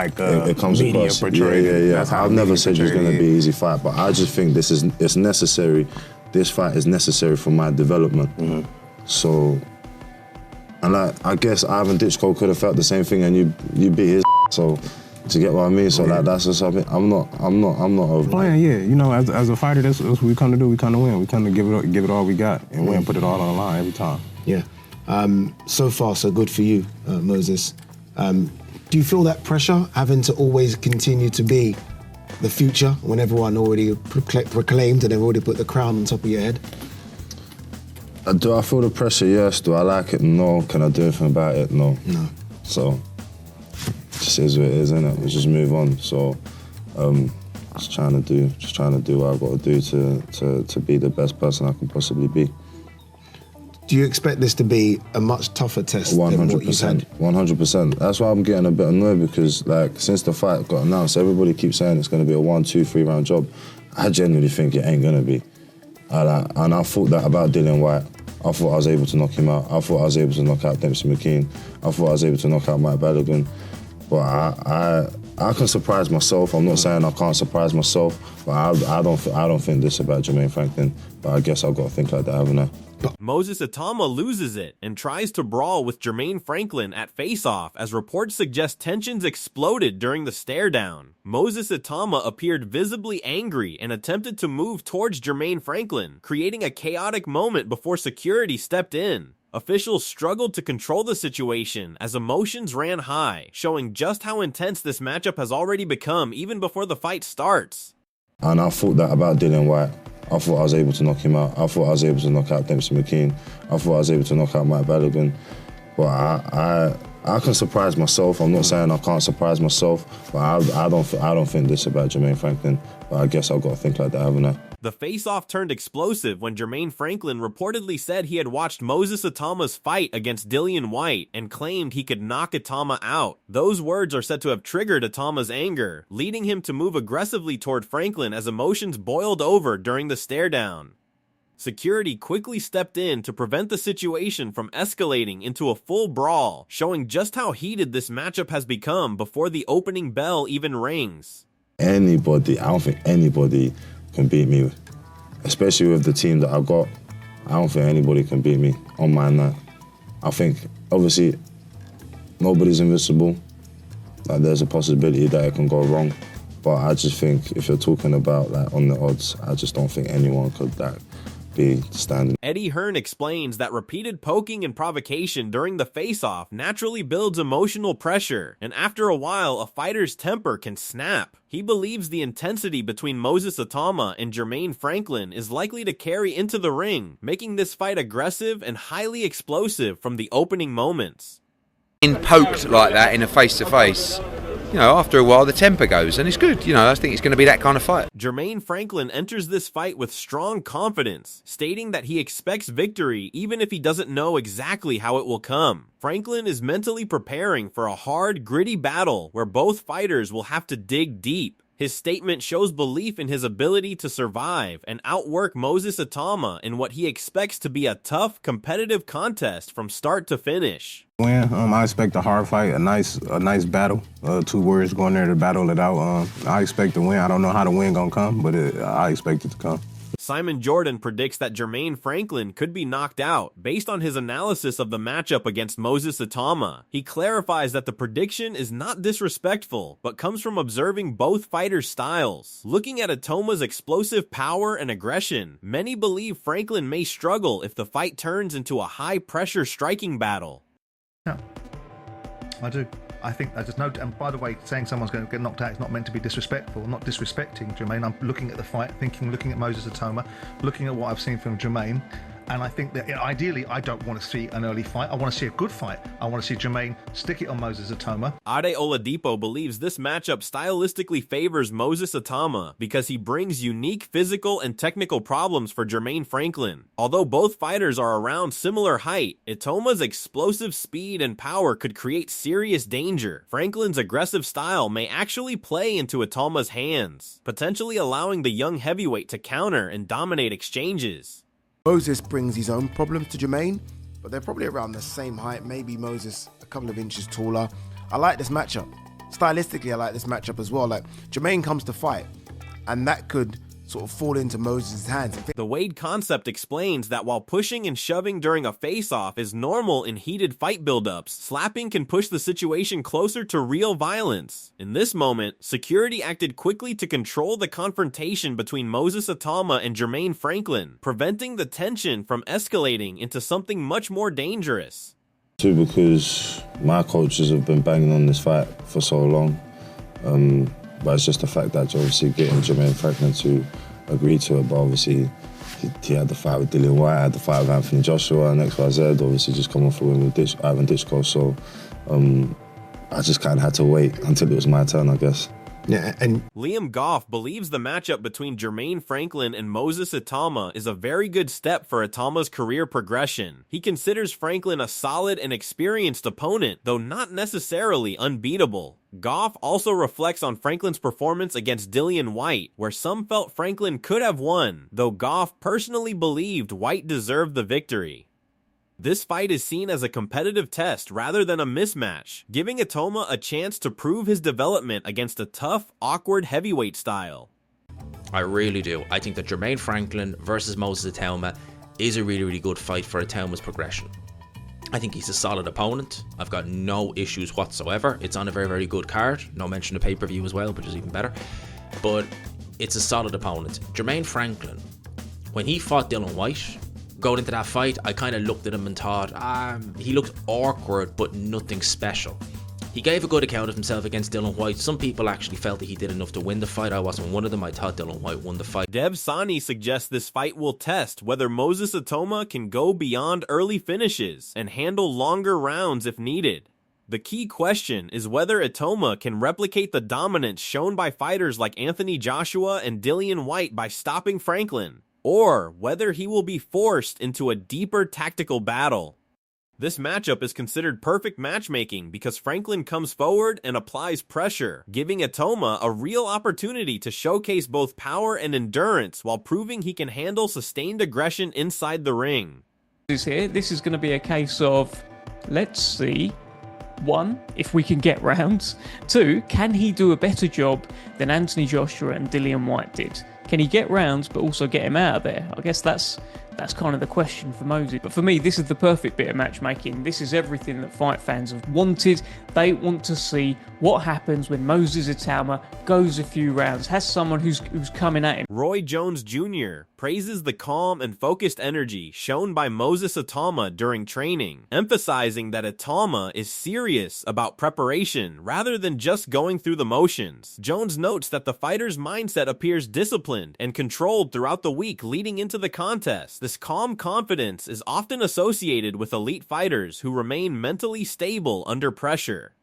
like it comes media across. portrayed it. Yeah. That's how I've the never media said it's portrayed going to it. be an easy fight, but I just think it's necessary. This fight is necessary for my development. So, and I guess Ivan Ditchko could have felt the same thing, and you beat his. So, to get what I mean. So like that's just something. I'm not over. Playing, yeah. You know, as a fighter, that's what we come to do. We come to win. We come to give it all we got and win. Put it all on the line every time. Yeah. So far, so good for you, Moses. Do you feel that pressure, having to always continue to be the future when everyone already proclaimed and they've already put the crown on top of your head? Do I feel the pressure? Yes. Do I like it? No. Can I do anything about it? No. No. So, just is what it is, innit? We just move on. So, just trying to do what I've got to do to be the best person I can possibly be. Do you expect this to be a much tougher test than what you've had? 100%. That's why I'm getting a bit annoyed because, like, since the fight got announced, everybody keeps saying it's going to be a 1, 2, 3 round job. I genuinely think it ain't going to be. And I thought that about Dillian Whyte. I thought I was able to knock him out. I thought I was able to knock out Dempsey McKean. I thought I was able to knock out Mike Balogun. But I can surprise myself. I'm not saying I can't surprise myself, but I don't think this about Jermaine Franklin. But I guess I've got to think like that, haven't I? Moses Itauma loses it and tries to brawl with Jermaine Franklin at face-off as reports suggest tensions exploded during the stare-down. Moses Itauma appeared visibly angry and attempted to move towards Jermaine Franklin, creating a chaotic moment before security stepped in. Officials struggled to control the situation as emotions ran high, showing just how intense this matchup has already become even before the fight starts. And I thought that about Dillian Whyte. I thought I was able to knock him out. I thought I was able to knock out Dempsey McKean. I thought I was able to knock out Mike Balogun. But I can surprise myself. I'm not saying I can't surprise myself, but I don't think this about Jermaine Franklin. But I guess I've got to think like that, haven't I? The face-off turned explosive when Jermaine Franklin reportedly said he had watched Moses Itauma's fight against Dillian Whyte and claimed he could knock Itauma out. Those words are said to have triggered Itauma's anger, leading him to move aggressively toward Franklin as emotions boiled over during the stare-down. Security quickly stepped in to prevent the situation from escalating into a full brawl, showing just how heated this matchup has become before the opening bell even rings. I don't think anybody can beat me, especially with the team that I got. I don't think anybody can beat me on my night. I think, obviously, nobody's invincible. Like, there's a possibility that it can go wrong. But I just think if you're talking about, like, on the odds, I just don't think anyone could, like, be standing. Eddie Hearn explains that repeated poking and provocation during the face-off naturally builds emotional pressure, and after a while, a fighter's temper can snap. He believes the intensity between Moses Itauma and Jermaine Franklin is likely to carry into the ring, making this fight aggressive and highly explosive from the opening moments. In poked like that in a face-to-face, you know, after a while the temper goes, and it's good. You know, I think it's going to be that kind of fight. Jermaine Franklin enters this fight with strong confidence, stating that he expects victory even if he doesn't know exactly how it will come. Franklin is mentally preparing for a hard, gritty battle where both fighters will have to dig deep. His statement shows belief in his ability to survive and outwork Moses Itauma in what he expects to be a tough, competitive contest from start to finish. Win. I expect a hard fight, a nice battle. 2 warriors going there to battle it out. I expect to win. I don't know how the win gonna come, but I expect it to come. Simon Jordan predicts that Jermaine Franklin could be knocked out based on his analysis of the matchup against Moses Itauma. He clarifies that the prediction is not disrespectful, but comes from observing both fighters' styles. Looking at Itauma's explosive power and aggression, many believe Franklin may struggle if the fight turns into a high-pressure striking battle. Yeah, I do. I think I just know, and by the way, saying someone's going to get knocked out is not meant to be disrespectful. I'm not disrespecting Jermaine. I'm looking at the fight, looking at Moses Itauma, looking at what I've seen from Jermaine, and I think that ideally I don't want to see an early fight. I want to see a good fight. I want to see Jermaine stick it on Moses Itauma. Ade Oladipo believes this matchup stylistically favors Moses Itauma because he brings unique physical and technical problems for Jermaine Franklin. Although both fighters are around similar height, Itauma's explosive speed and power could create serious danger. Franklin's aggressive style may actually play into Itauma's hands, potentially allowing the young heavyweight to counter and dominate exchanges. Moses brings his own problems to Jermaine, but they're probably around the same height, maybe Moses a couple of inches taller. I like this matchup. stylistically, I like this matchup as well. Like, Jermaine comes to fight, and that could sort of fall into Moses' hands. The Wade concept explains that while pushing and shoving during a face-off is normal in heated fight buildups, slapping can push the situation closer to real violence. In this moment, security acted quickly to control the confrontation between Moses Itauma and Jermaine Franklin, preventing the tension from escalating into something much more dangerous. Too, because my coaches have been banging on this fight for so long. But it's just the fact that obviously getting Jermaine Franklin to agree to it, but obviously he had the fight with Dillian Whyte, had the fight with Anthony Joshua and XYZ, obviously just coming for him with Ivan Ditchko, so I just kind of had to wait until it was my turn, I guess. Yeah, and Liam Goff believes the matchup between Jermaine Franklin and Moses Itauma is a very good step for Itauma's career progression. He considers Franklin a solid and experienced opponent, though not necessarily unbeatable. Goff also reflects on Franklin's performance against Dillian Whyte, where some felt Franklin could have won, though Goff personally believed Whyte deserved the victory. This fight is seen as a competitive test rather than a mismatch, giving Itauma a chance to prove his development against a tough, awkward heavyweight style. I really do. I think that Jermaine Franklin versus Moses Itauma is a really, really good fight for Itauma's progression. I think he's a solid opponent. I've got no issues whatsoever. It's on a very, very good card. No mention of pay-per-view as well, which is even better. But it's a solid opponent. Jermaine Franklin, when he fought Dillian Whyte, going into that fight, I kind of looked at him and thought, he looked awkward, but nothing special. He gave a good account of himself against Dillian Whyte. Some people actually felt that he did enough to win the fight. I wasn't one of them. I thought Dillian Whyte won the fight. Dev Sani suggests this fight will test whether Moses Itauma can go beyond early finishes and handle longer rounds if needed. The key question is whether Itauma can replicate the dominance shown by fighters like Anthony Joshua and Dillian Whyte by stopping Franklin, or whether he will be forced into a deeper tactical battle. This matchup is considered perfect matchmaking because Franklin comes forward and applies pressure, giving Itauma a real opportunity to showcase both power and endurance while proving he can handle sustained aggression inside the ring. Here, this is going to be a case of, let's see, 1, if we can get rounds. 2, can he do a better job than Anthony Joshua and Dillian Whyte did? Can he get rounds but also get him out of there? I guess that's kind of the question for Moses. But for me, this is the perfect bit of matchmaking. This is everything that fight fans have wanted. They want to see what happens when Moses Itauma goes a few rounds, has someone who's coming at him. Roy Jones Jr. praises the calm and focused energy shown by Moses Itauma during training, emphasizing that Itauma is serious about preparation rather than just going through the motions. Jones notes that the fighter's mindset appears disciplined and controlled throughout the week leading into the contest. This calm confidence is often associated with elite fighters who remain mentally stable under pressure.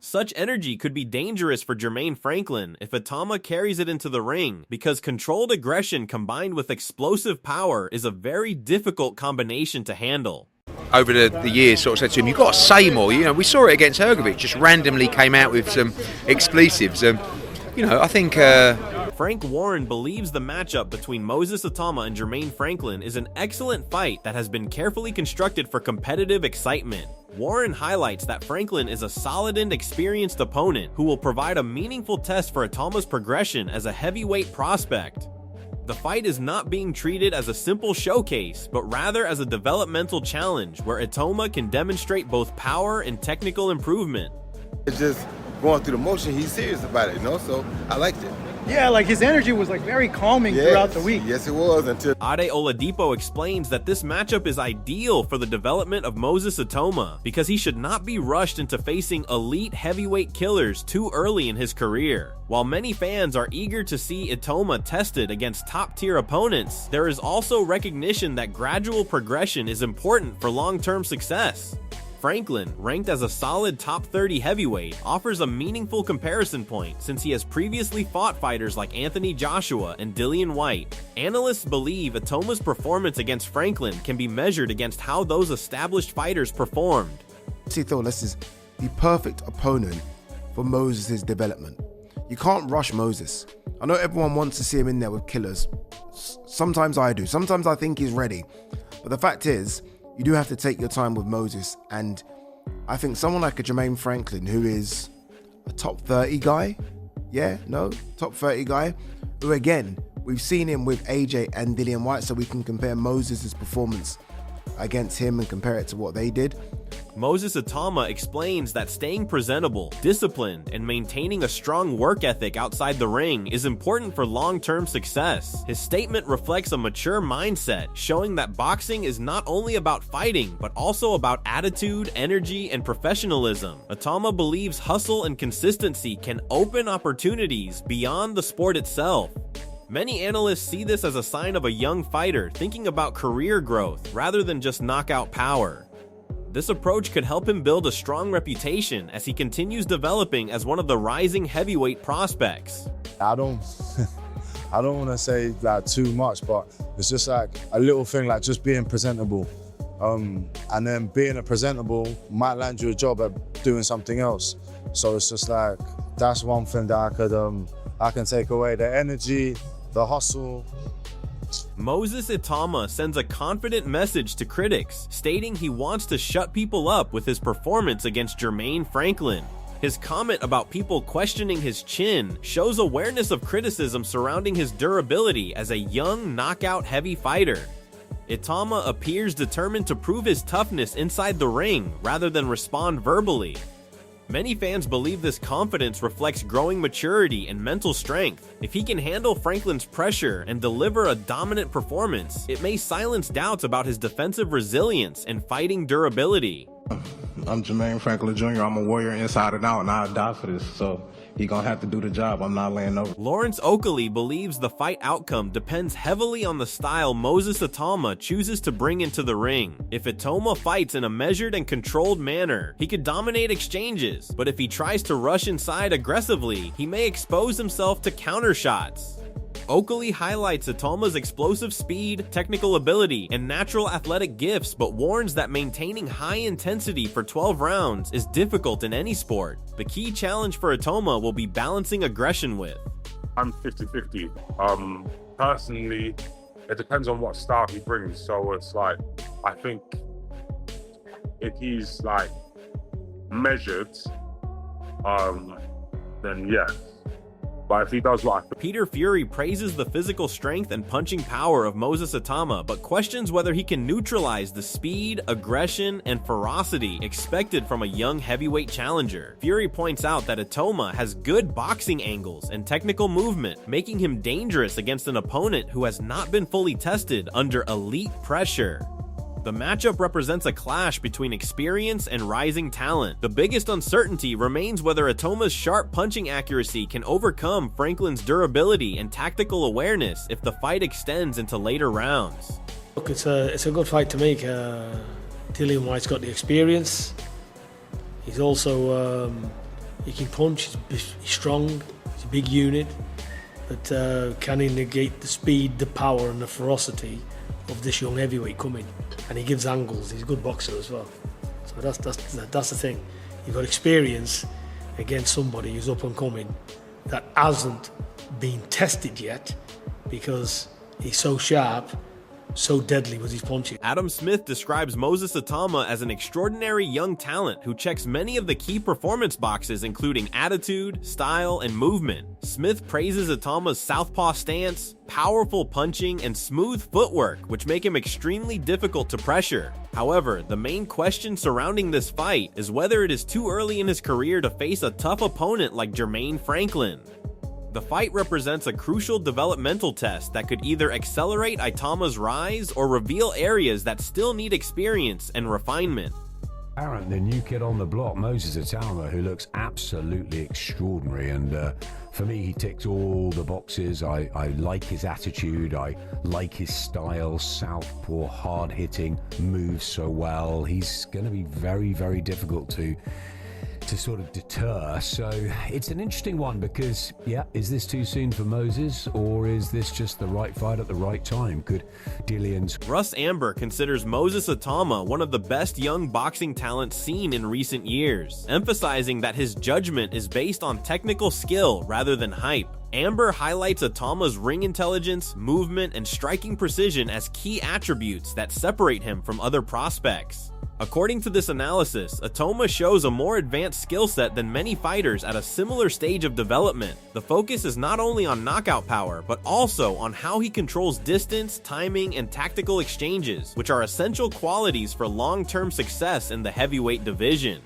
Such energy could be dangerous for Jermaine Franklin if Itauma carries it into the ring, because controlled aggression combined with explosive power is a very difficult combination to handle. Over the years, sort of said to him, "You've got to say more." You know, we saw it against Hergovic, just randomly came out with some expletives. I think Frank Warren believes the matchup between Moses Itauma and Jermaine Franklin is an excellent fight that has been carefully constructed for competitive excitement. Warren highlights that Franklin is a solid and experienced opponent who will provide a meaningful test for Itauma's progression as a heavyweight prospect. The fight is not being treated as a simple showcase, but rather as a developmental challenge where Itauma can demonstrate both power and technical improvement. It's just going through the motion, he's serious about it, so I liked it. Yeah, like his energy was like very calming throughout the week. Yes, it was until Ade Oladipo explains that this matchup is ideal for the development of Moses Itauma because he should not be rushed into facing elite heavyweight killers too early in his career. While many fans are eager to see Itauma tested against top-tier opponents, there is also recognition that gradual progression is important for long-term success. Franklin, ranked as a solid top 30 heavyweight, offers a meaningful comparison point since he has previously fought fighters like Anthony Joshua and Dillian Whyte. Analysts believe Itauma's performance against Franklin can be measured against how those established fighters performed. I thought this is the perfect opponent for Moses' development. You can't rush Moses. I know everyone wants to see him in there with killers. Sometimes I do. Sometimes I think he's ready. But the fact is, you do have to take your time with Moses, and I think someone like a Jermaine Franklin, who is a top 30 guy. Yeah, no, top 30 guy. Who again, we've seen him with AJ and Dillian Whyte, so we can compare Moses' performance against him and compare it to what they did. Moses Itauma explains that staying presentable, disciplined, and maintaining a strong work ethic outside the ring is important for long-term success. His statement reflects a mature mindset, showing that boxing is not only about fighting, but also about attitude, energy, and professionalism. Itauma believes hustle and consistency can open opportunities beyond the sport itself. Many analysts see this as a sign of a young fighter thinking about career growth rather than just knockout power. This approach could help him build a strong reputation as he continues developing as one of the rising heavyweight prospects. I don't want to say like too much, but it's just like a little thing, like just being presentable. And then being a presentable might land you a job at doing something else. So it's just like, that's one thing that I can take away, the energy, the hustle. Moses Itauma sends a confident message to critics, stating he wants to shut people up with his performance against Jermaine Franklin. His comment about people questioning his chin shows awareness of criticism surrounding his durability as a young knockout-heavy fighter. Itauma appears determined to prove his toughness inside the ring rather than respond verbally. Many fans believe this confidence reflects growing maturity and mental strength. If he can handle Franklin's pressure and deliver a dominant performance, it may silence doubts about his defensive resilience and fighting durability. I'm Jermaine Franklin Jr. I'm a warrior inside and out, and I'll die for this. So he gonna have to do the job. I'm not laying over. Lawrence Oakley believes the fight outcome depends heavily on the style Moses Itauma chooses to bring into the ring. If Itauma fights in a measured and controlled manner, he could dominate exchanges, but if he tries to rush inside aggressively, he may expose himself to counter shots. Oakley highlights Itauma's explosive speed, technical ability, and natural athletic gifts, but warns that maintaining high intensity for 12 rounds is difficult in any sport. The key challenge for Itauma will be balancing aggression with. I'm 50-50. Personally, it depends on what style he brings. So it's like, I think if he's like measured, then yes. But if he does what Peter Fury praises the physical strength and punching power of Moses Itauma, but questions whether he can neutralize the speed, aggression, and ferocity expected from a young heavyweight challenger. Fury points out that Itauma has good boxing angles and technical movement, making him dangerous against an opponent who has not been fully tested under elite pressure. The matchup represents a clash between experience and rising talent. The biggest uncertainty remains whether Itauma's sharp punching accuracy can overcome Franklin's durability and tactical awareness if the fight extends into later rounds. Look, it's a good fight to make. Dillian Whyte's got the experience. He's also, he can punch, he's strong, he's a big unit. But can he negate the speed, the power and the ferocity of this young heavyweight coming? And he gives angles. He's a good boxer as well. So that's the thing. You've got experience against somebody who's up and coming that hasn't been tested yet because he's so sharp, so deadly with his punching. Adam Smith describes Moses Itauma as an extraordinary young talent who checks many of the key performance boxes, including attitude, style, and movement. Smith praises Itauma's southpaw stance, powerful punching, and smooth footwork, which make him extremely difficult to pressure. However, the main question surrounding this fight is whether it is too early in his career to face a tough opponent like Jermaine Franklin. The fight represents a crucial developmental test that could either accelerate Itauma's rise or reveal areas that still need experience and refinement. Aaron, the new kid on the block, Moses Itauma, who looks absolutely extraordinary, and for me he ticks all the boxes. I like his attitude, I like his style, southpaw, hard-hitting, moves so well. He's going to be very, very difficult to sort of deter. So it's an interesting one because, yeah, is this too soon for Moses, or is this just the right fight at the right time? Could Dillian's... Russ Amber considers Moses Itauma one of the best young boxing talents seen in recent years, emphasizing that his judgment is based on technical skill rather than hype. Amber highlights Itauma's ring intelligence, movement, and striking precision as key attributes that separate him from other prospects. According to this analysis, Itauma shows a more advanced skill set than many fighters at a similar stage of development. The focus is not only on knockout power, but also on how he controls distance, timing, and tactical exchanges, which are essential qualities for long-term success in the heavyweight division.